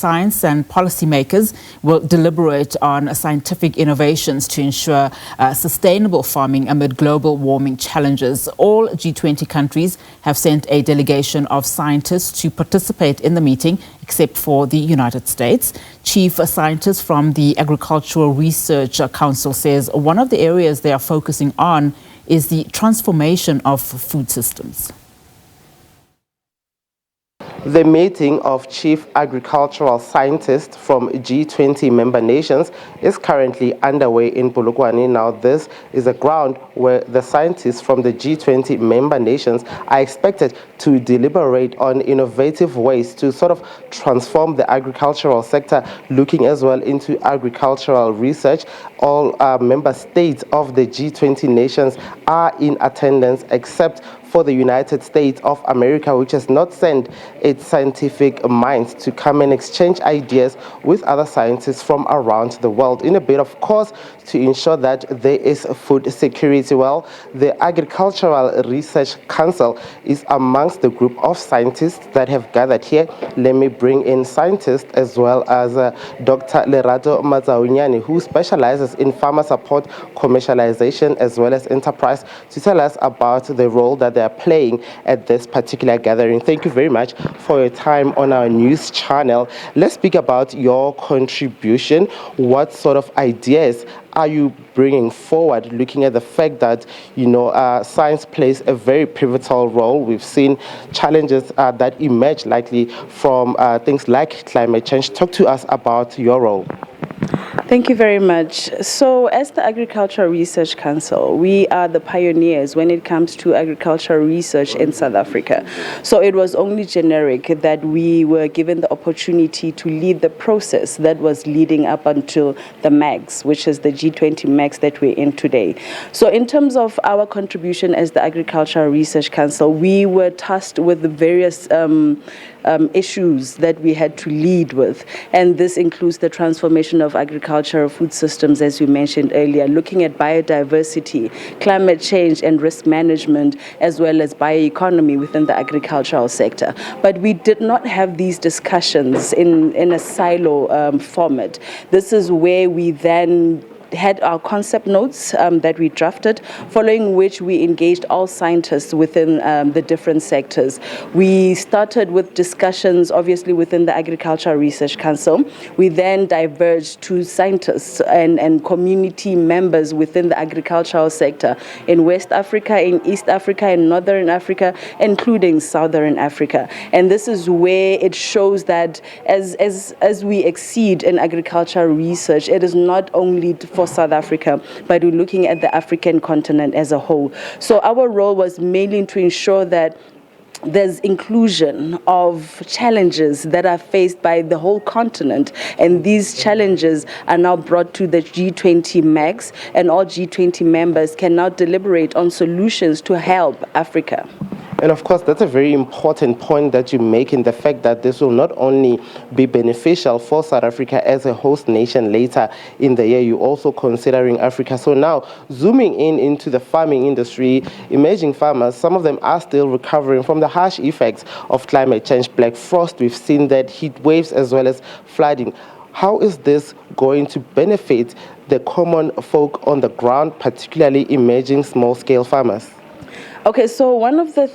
science and policymakers will deliberate on scientific innovations to ensure sustainable farming amid global warming challenges. All G20 countries have sent a delegation of scientists to participate in the meeting, except for the United States. Chief scientist from the Agricultural Research Council says one of the areas they are focusing on is the transformation of food systems. The meeting of chief agricultural scientists from G20 member nations is currently underway in Polokwane. Now, this is a ground where the scientists from the G20 member nations are expected to deliberate on innovative ways to sort of transform the agricultural sector, looking as well into agricultural research. All member states of the G20 nations are in attendance, except for the United States of America, which has not sent its scientific minds to come and exchange ideas with other scientists from around the world in a bid, of course, to ensure that there is food security. Well, the Agricultural Research Council is amongst the group of scientists that have gathered here. Let me bring in scientists as well as Dr. Lerato Mazaunyani, who specializes in farmer support, commercialization, as well as enterprise, to tell us about the role that they are playing at this particular gathering. Thank you very much for your time on our news channel. Let's speak about your contribution. What sort of ideas are you bringing forward, looking at the fact that, science plays a very pivotal role? We've seen challenges that emerge likely from things like climate change. Talk to us about your role. Thank you very much. So as the Agricultural Research Council, we are the pioneers when it comes to agricultural research in South Africa. So it was only generic that we were given the opportunity to lead the process that was leading up until the MAGS, which is the G20 MAGS that we're in today. So in terms of our contribution as the Agricultural Research Council, we were tasked with the various issues that we had to lead with, and this includes the transformation of agricultural food systems, as you mentioned earlier, looking at biodiversity, climate change and risk management, as well as bioeconomy within the agricultural sector. But we did not have these discussions in a silo format. This is where we then had our concept notes that we drafted, following which we engaged all scientists within the different sectors. We started with discussions, obviously, within the Agricultural Research Council. We then diverged to scientists and community members within the agricultural sector in West Africa, in East Africa, in Northern Africa, including Southern Africa. And this is where it shows that as we exceed in agricultural research, it is not only for South Africa, but we're looking at the African continent as a whole. So our role was mainly to ensure that there's inclusion of challenges that are faced by the whole continent, and these challenges are now brought to the G20 MAGS, and all G20 members can now deliberate on solutions to help Africa. And of course, that's a very important point that you make, in the fact that this will not only be beneficial for South Africa as a host nation later in the year, you're also considering Africa. So now, zooming into the farming industry, emerging farmers, some of them are still recovering from the harsh effects of climate change, black frost. We've seen that, heat waves, as well as flooding. How is this going to benefit the common folk on the ground, particularly emerging small-scale farmers? Okay, so one of the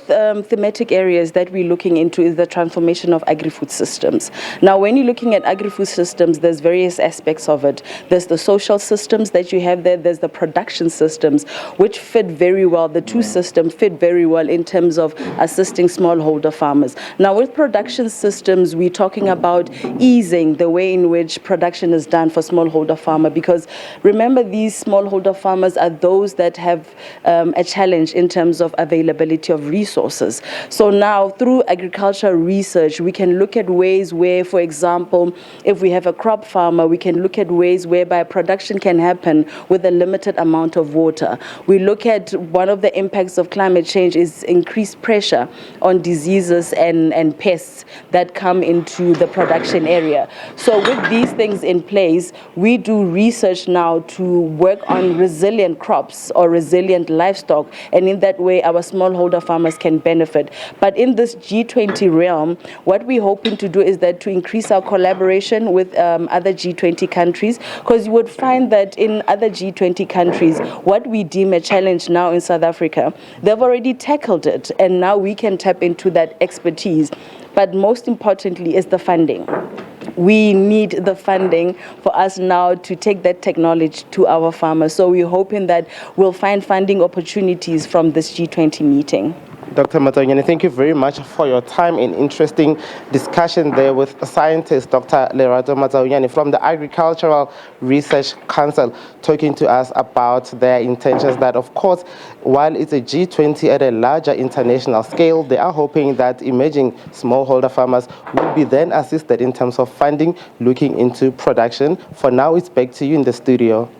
thematic areas that we're looking into is the transformation of agri-food systems. Now, when you're looking at agri-food systems, there's various aspects of it. There's the social systems that you have there. There's the production systems, which fit very well. The two systems fit very well in terms of assisting smallholder farmers. Now, with production systems, we're talking about easing the way in which production is done for smallholder farmer, because remember, these smallholder farmers are those that have a challenge in terms of availability of resources. So now, through agricultural research, we can look at ways where, for example, if we have a crop farmer, we can look at ways whereby production can happen with a limited amount of water. We look at one of the impacts of climate change is increased pressure on diseases and pests that come into the production area. So with these things in place, we do research now to work on resilient crops or resilient livestock, and in that way our smallholder farmers can benefit. But in this G20 realm, what we're hoping to do is that to increase our collaboration with other G20 countries, because you would find that in other G20 countries, what we deem a challenge now in South Africa, they've already tackled it, and now we can tap into that expertise. But most importantly is the funding. We need the funding for us now to take that technology to our farmers. So we're hoping that we'll find funding opportunities from this G20 meeting. Dr. Matsaonyane, thank you very much for your time and interesting discussion there with scientist Dr. Lerato Matsaonyane from the Agricultural Research Council, talking to us about their intentions that, of course, while it's a G20 at a larger international scale, they are hoping that emerging smallholder farmers will be then assisted in terms of funding, looking into production. For now, it's back to you in the studio.